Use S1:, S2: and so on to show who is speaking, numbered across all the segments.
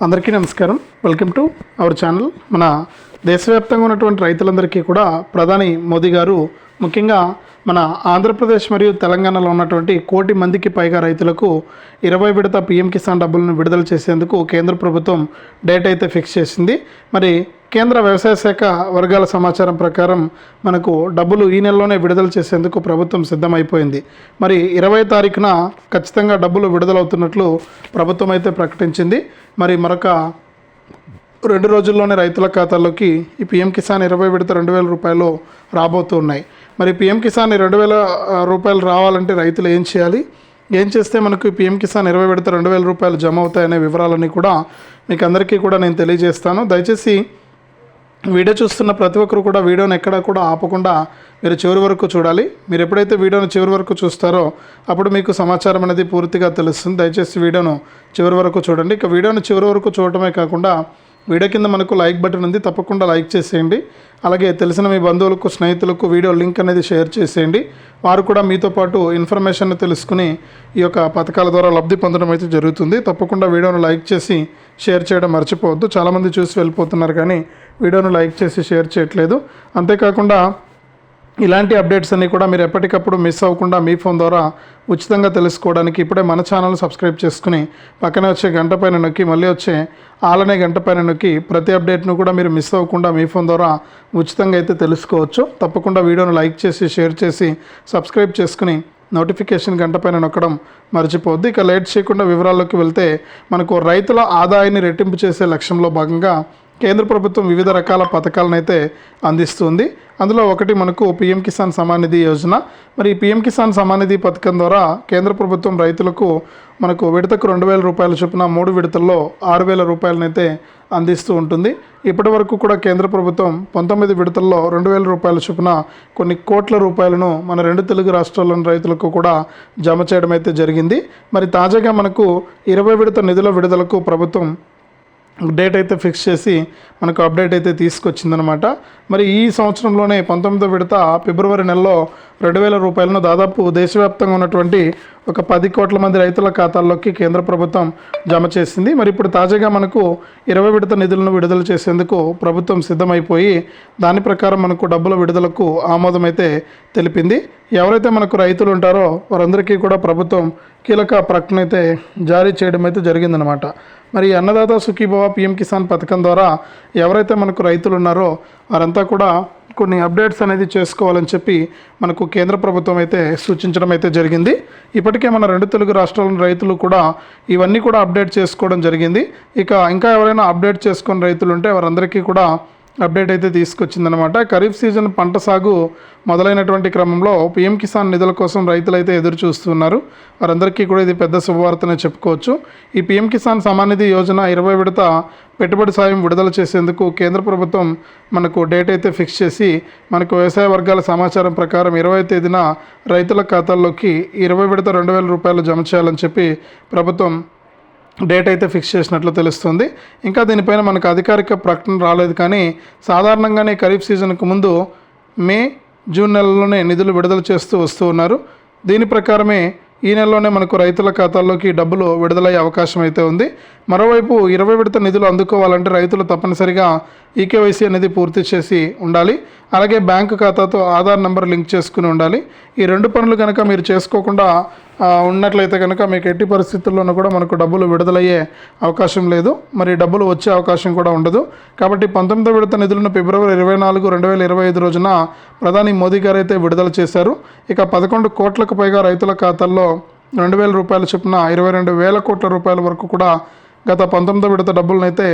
S1: అందరికీ నమస్కారం. Welcome to our channel. మన దేశవ్యాప్తంగా ఉన్నటువంటి రైతులందరికీ కూడా ప్రధాని మోదీ గారు ముఖ్యంగా మన ఆంధ్రప్రదేశ్ మరియు తెలంగాణలో ఉన్నటువంటి 1 కోటి మందికి పైగా రైతులకు 20 విడత పీఎం కిసాన్ డబ్బులను విడుదల చేసేందుకు కేంద్ర ప్రభుత్వం డేట్ అయితే ఫిక్స్ చేసింది. మరి కేంద్ర వ్యవసాయ శాఖ వర్గాల సమాచారం ప్రకారం మనకు డబ్బులు ఈ నెలలోనే విడుదల చేసేందుకు ప్రభుత్వం సిద్ధమైపోయింది. మరి 20 తారీఖున ఖచ్చితంగా డబ్బులు విడుదలవుతున్నట్లు ప్రభుత్వం అయితే ప్రకటించింది. మరి మరొక 2 రోజుల్లోనే రైతుల ఖాతాల్లోకి ఈ పీఎం కిసాన్ 20 విడత 2,000 రూపాయలు రాబోతున్నాయి. మరి పీఎం కిసాన్ 2,000 రూపాయలు రావాలంటే రైతులు ఏం చేయాలి, ఏం చేస్తే మనకు పీఎం కిసాన్ 20 విడత 2,000 రూపాయలు జమ అవుతాయనే వివరాలన్నీ కూడా మీకు అందరికీ కూడా నేను తెలియజేస్తాను. దయచేసి వీడియో చూస్తున్న ప్రతి ఒక్కరు కూడా వీడియోని ఎక్కడా కూడా ఆపకుండా మీరు చివరి వరకు చూడాలి. మీరు ఎప్పుడైతే వీడియోను చివరి వరకు చూస్తారో అప్పుడు మీకు సమాచారం అనేది పూర్తిగా తెలుస్తుంది. దయచేసి వీడియోను చివరి వరకు చూడండి. ఇక వీడియోను చివరి వరకు చూడటమే కాకుండా వీడియో కింద మనకు లైక్ బటన్ ఉంది, తప్పకుండా లైక్ చేసేయండి. అలాగే తెలిసిన మీ బంధువులకు, స్నేహితులకు వీడియో లింక్ అనేది షేర్ చేసేయండి. వారు కూడా మీతో పాటు ఇన్ఫర్మేషన్ తెలుసుకుని ఈ యొక్క పథకాల ద్వారా లబ్ధి పొందడం అయితే జరుగుతుంది. తప్పకుండా వీడియోను లైక్ చేసి షేర్ చేయడం మర్చిపోవద్దు. చాలామంది చూసి వెళ్ళిపోతున్నారు కానీ వీడియోను లైక్ చేసి షేర్ చేయట్లేదు. అంతేకాకుండా ఇలాంటి అప్డేట్స్ అన్నీ కూడా మీరు ఎప్పటికప్పుడు మిస్ అవ్వకుండా మీ ఫోన్ ద్వారా ఉచితంగా తెలుసుకోవడానికి ఇప్పుడే మన ఛానల్ సబ్స్క్రైబ్ చేసుకుని పక్కనే వచ్చే గంట పైన నొక్కి మళ్ళీ వచ్చే ఆలనే గంట పైన నొక్కి ప్రతి అప్డేట్ను కూడా మీరు మిస్ అవ్వకుండా మీ ఫోన్ ద్వారా ఉచితంగా అయితే తెలుసుకోవచ్చు. తప్పకుండా వీడియోను లైక్ చేసి షేర్ చేసి సబ్స్క్రైబ్ చేసుకుని నోటిఫికేషన్ గంట పైన నొక్కడం మర్చిపోవద్దు. ఇక లేట్ చేయకుండా వివరాల్లోకి వెళ్తే మనకు రైతుల ఆదాయాన్ని రెట్టింపు చేసే లక్ష్యంలో భాగంగా కేంద్ర ప్రభుత్వం వివిధ రకాల పథకాలను అయితే అందిస్తుంది. అందులో ఒకటి మనకు పీఎం కిసాన్ సమాన్ నిధి యోజన. మరి ఈ పీఎం కిసాన్ సమాన్ నిధి పథకం ద్వారా కేంద్ర ప్రభుత్వం రైతులకు మనకు విడతకు 2,000 రూపాయల చొప్పున 3 విడతల్లో 6,000 రూపాయలనైతే అందిస్తూ ఉంటుంది. ఇప్పటి వరకు కూడా కేంద్ర ప్రభుత్వం 19 విడతల్లో 2,000 రూపాయల చొప్పున కొన్ని కోట్ల రూపాయలను మన 2 తెలుగు రాష్ట్రాల్లోని రైతులకు కూడా జమ చేయడం అయితే జరిగింది. మరి తాజాగా మనకు 20 విడత నిధుల విడుదలకు ప్రభుత్వం డేట్ అయితే ఫిక్స్ చేసి మనకు అప్డేట్ అయితే తీసుకొచ్చిందనమాట. మరి ఈ సంవత్సరంలోనే 19వ విడత ఫిబ్రవరి నెలలో 2,000 రూపాయలను దాదాపు దేశవ్యాప్తంగా ఉన్నటువంటి ఒక 10 కోట్ల మంది రైతుల ఖాతాల్లోకి కేంద్ర ప్రభుత్వం జమ చేసింది. మరి ఇప్పుడు తాజాగా మనకు 20 విడత నిధులను విడుదల చేసేందుకు ప్రభుత్వం సిద్ధమైపోయి దాని ప్రకారం మనకు డబ్బుల విడుదలకు ఆమోదం అయితే తెలిపింది. ఎవరైతే మనకు రైతులు ఉంటారో వారందరికీ కూడా ప్రభుత్వం కీలక ప్రకటన అయితే జారీ చేయడం అయితే జరిగిందనమాట. మరి అన్నదాత సుఖీభవ పీఎం కిసాన్ పథకం ద్వారా ఎవరైతే మనకు రైతులు ఉన్నారో వారంతా కూడా కొన్ని అప్డేట్స్ అనేది చేసుకోవాలని చెప్పి మనకు కేంద్ర ప్రభుత్వం అయితే సూచించడం అయితే జరిగింది. ఇప్పటికే మన 2 తెలుగు రాష్ట్రాల రైతులు కూడా ఇవన్నీ కూడా అప్డేట్ చేసుకోవడం జరిగింది. ఇంకా ఎవరైనా అప్డేట్ చేసుకుని రైతులు ఉంటే వారందరికీ కూడా అప్డేట్ అయితే తీసుకొచ్చిందనమాట. ఖరీఫ్ సీజన్ పంట సాగు మొదలైనటువంటి క్రమంలో పీఎం కిసాన్ నిధుల కోసం రైతులైతే ఎదురు చూస్తున్నారు. వారందరికీ కూడా ఇది పెద్ద శుభవార్తనే చెప్పుకోవచ్చు. ఈ పీఎం కిసాన్ సమాన్ నిధి యోజన 20 విడత పెట్టుబడి సాయం విడుదల చేసేందుకు కేంద్ర ప్రభుత్వం మనకు డేట్ అయితే ఫిక్స్ చేసి మనకు వ్యవసాయ వర్గాల సమాచారం ప్రకారం 20వ తేదీన రైతుల ఖాతాల్లోకి 20 విడత 2,000 రూపాయలు జమ చేయాలని చెప్పి ప్రభుత్వం డేట్ అయితే ఫిక్స్ చేసినట్లు తెలుస్తుంది. ఇంకా దీనిపైన మనకు అధికారిక ప్రకటన రాలేదు కానీ సాధారణంగానే ఖరీఫ్ సీజన్కు ముందు మే, జూన్ నెలలోనే నిధులు విడుదల చేస్తూ వస్తూ ఉన్నారు. దీని ప్రకారమే ఈ నెలలోనే మనకు రైతుల ఖాతాల్లోకి డబ్బులు విడుదలయ్యే అవకాశం అయితే ఉంది. మరోవైపు 20 విడత నిధులు అందుకోవాలంటే రైతులు తప్పనిసరిగా ఈకేవైసీ అనేది పూర్తి చేసి ఉండాలి. అలాగే బ్యాంకు ఖాతాతో ఆధార్ నెంబర్ లింక్ చేసుకుని ఉండాలి. ఈ 2 పనులు కనుక మీరు చేసుకోకుండా ఉన్నట్లయితే కనుక మీకు ఎట్టి పరిస్థితుల్లోనూ కూడా మనకు డబ్బులు విడుదలయ్యే అవకాశం లేదు. మరి డబ్బులు వచ్చే అవకాశం కూడా ఉండదు. కాబట్టి 19వ విడత నిధులను ఫిబ్రవరి 24, 2025 రోజున ప్రధాని మోదీ గారు అయితే విడుదల చేశారు. ఇక 11 కోట్లకు పైగా రైతుల ఖాతాల్లో 2,000 రూపాయల చొప్పున 22,000 కోట్ల రూపాయల వరకు కూడా గత 19వ విడత డబ్బులను అయితే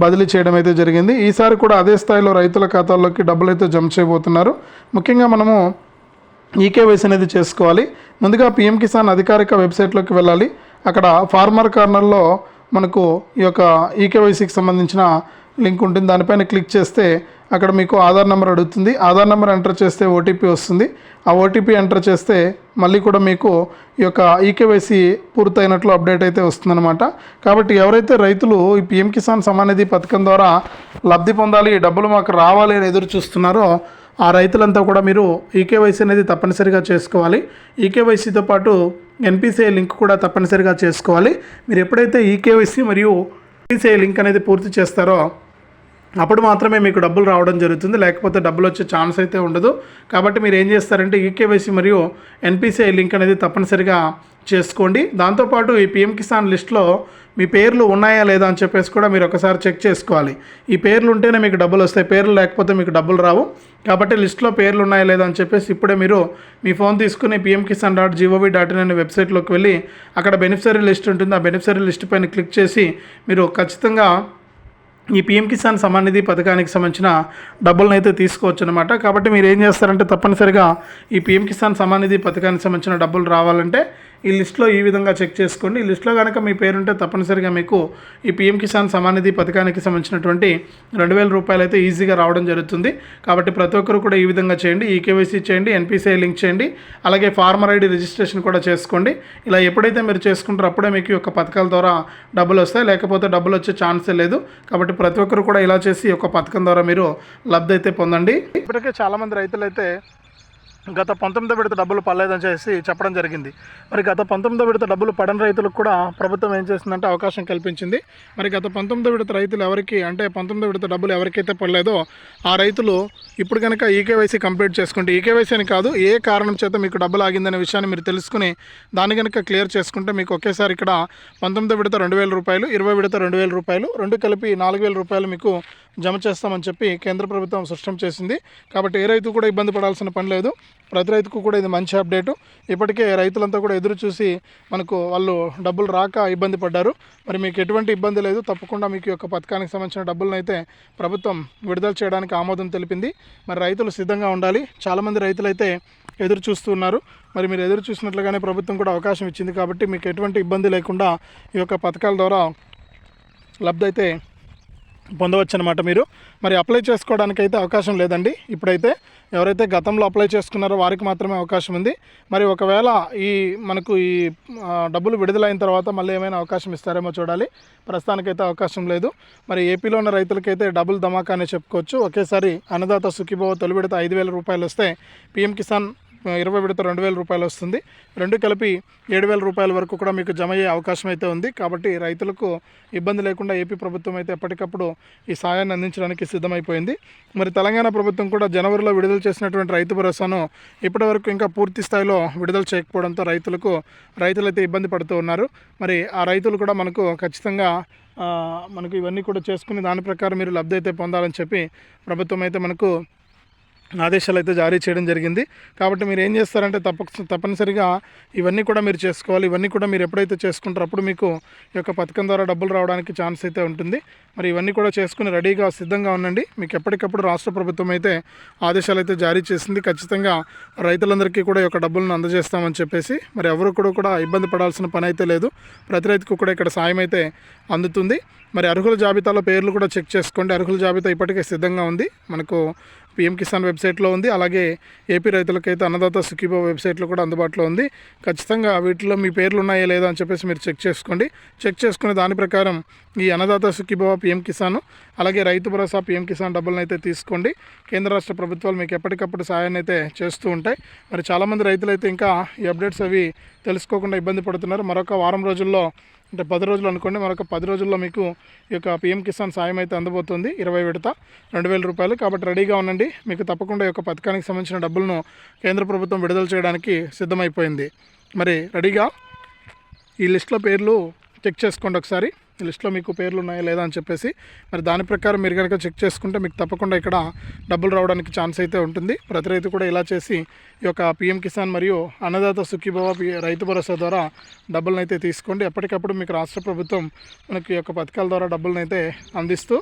S1: బదిలీ చేయడం అయితే జరిగింది. ఈసారి కూడా అదే స్థాయిలో రైతుల ఖాతాల్లోకి డబ్బులు అయితే జమ చేయబోతున్నారు. ముఖ్యంగా మనము ఈకేవైసీ అనేది చేసుకోవాలి. ముందుగా పీఎం కిసాన్ అధికారిక వెబ్సైట్లోకి వెళ్ళాలి. అక్కడ ఫార్మర్ కార్నర్లో మనకు ఈ యొక్క ఈకేవైసీకి సంబంధించిన లింక్ ఉంటుంది. దానిపైన క్లిక్ చేస్తే అక్కడ మీకు ఆధార్ నెంబర్ అడుగుతుంది. ఆధార్ నెంబర్ ఎంటర్ చేస్తే ఓటీపీ వస్తుంది. ఆ ఓటీపీ ఎంటర్ చేస్తే మళ్ళీ కూడా మీకు ఈ యొక్క ఈకేవైసీ పూర్తయినట్లు అప్డేట్ అయితే వస్తుందన్నమాట. కాబట్టి ఎవరైతే రైతులు ఈ పీఎం కిసాన్ సమాన్ నిధి పథకం ద్వారా లబ్ధి పొందాలి, ఈ డబ్బులు మాకు రావాలి అని ఎదురు చూస్తున్నారో ఆ రైతులంతా కూడా మీరు ఈకేవైసీ అనేది తప్పనిసరిగా చేసుకోవాలి. ఈకేవైసీతో పాటు ఎన్పిసిఐ లింక్ కూడా తప్పనిసరిగా చేసుకోవాలి. మీరు ఎప్పుడైతే ఈకేవైసీ మరియు ఎన్పిసిఐ లింక్ అనేది పూర్తి చేస్తారో అప్పుడు మాత్రమే మీకు డబ్బులు రావడం జరుగుతుంది, లేకపోతే డబ్బులు వచ్చే ఛాన్స్ అయితే ఉండదు. కాబట్టి మీరు ఏం చేస్తారంటే ఈకేవైసీ మరియు ఎన్పిసిఐ లింక్ అనేది తప్పనిసరిగా చేసుకోండి. దాంతోపాటు ఈ పిఎం కిసాన్ లిస్ట్లో మీ పేర్లు ఉన్నాయా లేదా అని చెప్పేసి కూడా మీరు ఒకసారి చెక్ చేసుకోవాలి. ఈ పేర్లు ఉంటేనే మీకు డబ్బులు వస్తాయి, పేర్లు లేకపోతే మీకు డబ్బులు రావు. కాబట్టి లిస్ట్లో పేర్లు ఉన్నాయా లేదా అని చెప్పేసి ఇప్పుడే మీరు మీ ఫోన్ తీసుకుని pmkisan.gov.in అనే వెబ్సైట్లోకి వెళ్ళి అక్కడ బెనిఫిషరీ లిస్ట్ ఉంటుంది. ఆ బెనిఫిషరీ లిస్ట్ పైన క్లిక్ చేసి మీరు ఖచ్చితంగా ఈ పిఎం కిసాన్ సమ్మాన్ నిధి పథకానికి సంబంధించిన డబ్బులను అయితే తీసుకోవచ్చు అనమాట. కాబట్టి మీరు ఏం చేస్తారంటే తప్పనిసరిగా ఈ పిఎం కిసాన్ సమ్మాన్ నిధి పథకానికి సంబంధించిన డబ్బులు రావాలంటే ఈ లిస్ట్లో ఈ విధంగా చెక్ చేసుకోండి. ఈ లిస్ట్లో కనుక మీ పేరుంటే తప్పనిసరిగా మీకు ఈ పిఎం కిసాన్ సమ్మాన్ నిధి పథకానికి సంబంధించినటువంటి 2,000 రూపాయలు అయితే ఈజీగా రావడం జరుగుతుంది. కాబట్టి ప్రతి ఒక్కరు కూడా ఈ విధంగా చేయండి. ఈకేవైసీ చేయండి, ఎన్పిసిఐ లింక్ చేయండి, అలాగే ఫార్మర్ ఐడి రిజిస్ట్రేషన్ కూడా చేసుకోండి. ఇలా ఎప్పుడైతే మీరు చేసుకుంటారో అప్పుడే మీకు ఈ యొక్క పథకాల ద్వారా డబ్బులు వస్తాయి, లేకపోతే డబ్బులు వచ్చే ఛాన్సే లేదు. కాబట్టి ప్రతి ఒక్కరు కూడా ఇలా చేసి ఒక పథకం ద్వారా మీరు లబ్ధి అయితే పొందండి. ఇప్పటికే చాలామంది రైతులు అయితే గత 19వ విడత డబ్బులు పడలేదని చెప్పడం జరిగింది. మరి గత 19వ విడత డబ్బులు పడని రైతులకు కూడా ప్రభుత్వం ఏం చేసిందంటే అవకాశం కల్పించింది. మరి గత 19వ విడత రైతులు ఎవరికి అంటే 19వ విడత డబ్బులు ఎవరికైతే పడలేదో ఆ రైతులు ఇప్పుడు కనుక ఈకేవైసీ కంప్లీట్ చేసుకుంటే, ఈకేవైసీ అని కాదు, ఏ కారణం చేత మీకు డబ్బులు ఆగిందనే విషయాన్ని మీరు తెలుసుకుని దాన్ని కనుక క్లియర్ చేసుకుంటే మీకు ఒకేసారి ఇక్కడ 19వ విడత 2,000 రూపాయలు, 20వ విడత 2,000 రూపాయలు, రెండు కలిపి 4,000 రూపాయలు మీకు జమ చేస్తామని చెప్పి కేంద్ర ప్రభుత్వం స్పష్టం చేసింది. కాబట్టి ఏ రైతు కూడా ఇబ్బంది పడాల్సిన పని లేదు. ప్రతి రైతుకు కూడా ఇది మంచి అప్డేటు. ఇప్పటికే రైతులంతా కూడా ఎదురు చూసి వాళ్ళు డబ్బులు రాక ఇబ్బంది పడ్డారు. మరి మీకు ఎటువంటి ఇబ్బంది లేదు, తప్పకుండా మీకు యొక్క పథకానికి సంబంధించిన డబ్బులను అయితే ప్రభుత్వం విడుదల చేయడానికి ఆమోదం తెలిపింది. మరి రైతులు సిద్ధంగా ఉండాలి. చాలామంది రైతులు అయితే ఎదురు చూస్తున్నారు. మరి మీరు ఎదురు చూసినట్లుగానే ప్రభుత్వం కూడా అవకాశం ఇచ్చింది. కాబట్టి మీకు ఎటువంటి ఇబ్బంది లేకుండా ఈ యొక్క పథకాల ద్వారా లబ్ధి అయితే పొందవచ్చు అనమాట. మీరు మరి అప్లై చేసుకోవడానికి అయితే అవకాశం లేదండి. ఇప్పుడైతే ఎవరైతే గతంలో అప్లై చేసుకున్నారో వారికి మాత్రమే అవకాశం ఉంది. మరి ఒకవేళ మనకు ఈ డబ్బులు విడుదలైన తర్వాత మళ్ళీ ఏమైనా అవకాశం ఇస్తారేమో చూడాలి. ప్రస్తుతానికైతే అవకాశం లేదు. మరి ఏపీలో ఉన్న రైతులకైతే డబుల్ ధమాకా అనే చెప్పుకోవచ్చు. ఒకేసారి అన్నదాత సుఖీభవ తొలి విడత 5,000 రూపాయలు వస్తే పిఎం కిసాన్ 20 విడత 2,000 రూపాయలు వస్తుంది. రెండు కలిపి 7,000 రూపాయల వరకు కూడా మీకు జమ అయ్యే అవకాశం అయితే ఉంది. కాబట్టి రైతులకు ఇబ్బంది లేకుండా ఏపీ ప్రభుత్వం అయితే ఎప్పటికప్పుడు ఈ సాయాన్ని అందించడానికి సిద్ధమైపోయింది. మరి తెలంగాణ ప్రభుత్వం కూడా జనవరిలో విడుదల చేసినటువంటి రైతు భరోసాను ఇప్పటివరకు ఇంకా పూర్తి స్థాయిలో విడుదల చేయకపోవడంతో రైతులైతే ఇబ్బంది పడుతూ ఉన్నారు. మరి ఆ రైతులు కూడా మనకు ఖచ్చితంగా మనకు ఇవన్నీ కూడా చేసుకుని దాని ప్రకారం మీరు లబ్ధి అయితే పొందాలని చెప్పి ప్రభుత్వం అయితే మనకు ఆదేశాలు అయితే జారీ చేయడం జరిగింది. కాబట్టి మీరు ఏం చేస్తారంటే తప్పనిసరిగా ఇవన్నీ కూడా మీరు చేసుకోవాలి. ఇవన్నీ కూడా మీరు ఎప్పుడైతే చేసుకుంటారో అప్పుడు మీకు ఈ యొక్క పథకం ద్వారా డబ్బులు రావడానికి ఛాన్స్ అయితే ఉంటుంది. మరి ఇవన్నీ కూడా చేసుకుని రెడీగా సిద్ధంగా ఉండండి. మీకు ఎప్పటికప్పుడు రాష్ట్ర ప్రభుత్వం అయితే ఆదేశాలు అయితే జారీ చేసింది. ఖచ్చితంగా రైతులందరికీ కూడా ఈ యొక్క డబ్బులను అందజేస్తామని చెప్పేసి మరి ఎవరు కూడా ఇబ్బంది పడాల్సిన పని అయితే లేదు. ప్రతి రైతుకు కూడా ఇక్కడ సాయం అయితే అందుతుంది. మరి అర్హుల జాబితాలో పేర్లు కూడా చెక్ చేసుకోండి. అర్హుల జాబితా ఇప్పటికే సిద్ధంగా ఉంది. మనకు పిఎం కిసాన్ వెబ్సైట్లో ఉంది. అలాగే ఏపీ రైతులకైతే అన్నదాత సుఖీభవ వెబ్సైట్లో కూడా అందుబాటులో ఉంది. ఖచ్చితంగా వీటిలో మీ పేర్లు ఉన్నాయా లేదా అని చెప్పేసి మీరు చెక్ చేసుకోండి. చెక్ చేసుకుని దాని ప్రకారం ఈ అన్నదాత సుఖీభవ పిఎం కిసాన్ అలాగే రైతు భరోసా పిఎం కిసాన్ డబ్బులను అయితే తీసుకోండి. కేంద్ర రాష్ట్ర ప్రభుత్వాలు మీకు ఎప్పటికప్పుడు సాయాన్ని అయితే చేస్తూ ఉంటాయి. మరి చాలామంది రైతులు అయితే ఇంకా ఈ అప్డేట్స్ అవి తెలుసుకోకుండా ఇబ్బంది పడుతున్నారు. మరొక వారం రోజుల్లో అంటే 10 రోజులు అనుకోండి, మరొక 10 రోజుల్లో మీకు ఈ యొక్క పిఎం కిసాన్ సాయం అయితే అందబోతుంది. 20 విడత 2,000 రూపాయలు. కాబట్టి రెడీగా ఉండండి. మీకు తప్పకుండా ఈ యొక్క పథకానికి సంబంధించిన డబ్బులను కేంద్ర ప్రభుత్వం విడుదల చేయడానికి సిద్ధమైపోయింది. మరి రెడీగా ఈ లిస్ట్లో పేర్లు చెక్ చేసుకోండి ఒకసారి. ఈ లిస్ట్లో మీకు పేర్లు ఉన్నాయా లేదా అని చెప్పేసి మరి దాని ప్రకారం మీరు కనుక చెక్ చేసుకుంటే మీకు తప్పకుండా ఇక్కడ డబ్బులు రావడానికి ఛాన్స్ అయితే ఉంటుంది. ప్రతి రైతు కూడా ఇలా చేసి ఈ యొక్క పిఎం కిసాన్ మరియు అన్నదాత సుఖీభవ రైతు భరోసా ద్వారా డబ్బులను అయితే తీసుకోండి. ఎప్పటికప్పుడు మీకు రాష్ట్ర ప్రభుత్వం మనకి ఈ యొక్క పథకాల ద్వారా డబ్బులను అయితే అందిస్తూ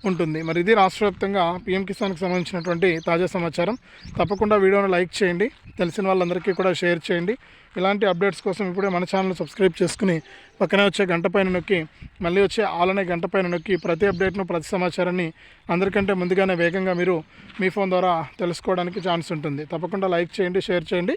S1: ఉంటుంది. మరి ఇది రాష్ట్ర వ్యాప్తంగా పిఎం కిసాన్కి సంబంధించినటువంటి తాజా సమాచారం. తప్పకుండా వీడియోను లైక్ చేయండి, తెలిసిన వాళ్ళందరికీ కూడా షేర్ చేయండి. ఇలాంటి అప్డేట్స్ కోసం ఇప్పుడే మన ఛానల్ సబ్స్క్రైబ్ చేసుకుని పక్కనే వచ్చే గంట పైన నొక్కి మళ్ళీ వచ్చే ఆల్ అనే గంట పైన నొక్కి ప్రతి అప్డేట్ను ప్రతి సమాచారాన్ని అందరికంటే ముందుగానే వేగంగా మీరు మీ ఫోన్ ద్వారా తెలుసుకోవడానికి ఛాన్స్ ఉంటుంది. తప్పకుండా లైక్ చేయండి, షేర్ చేయండి.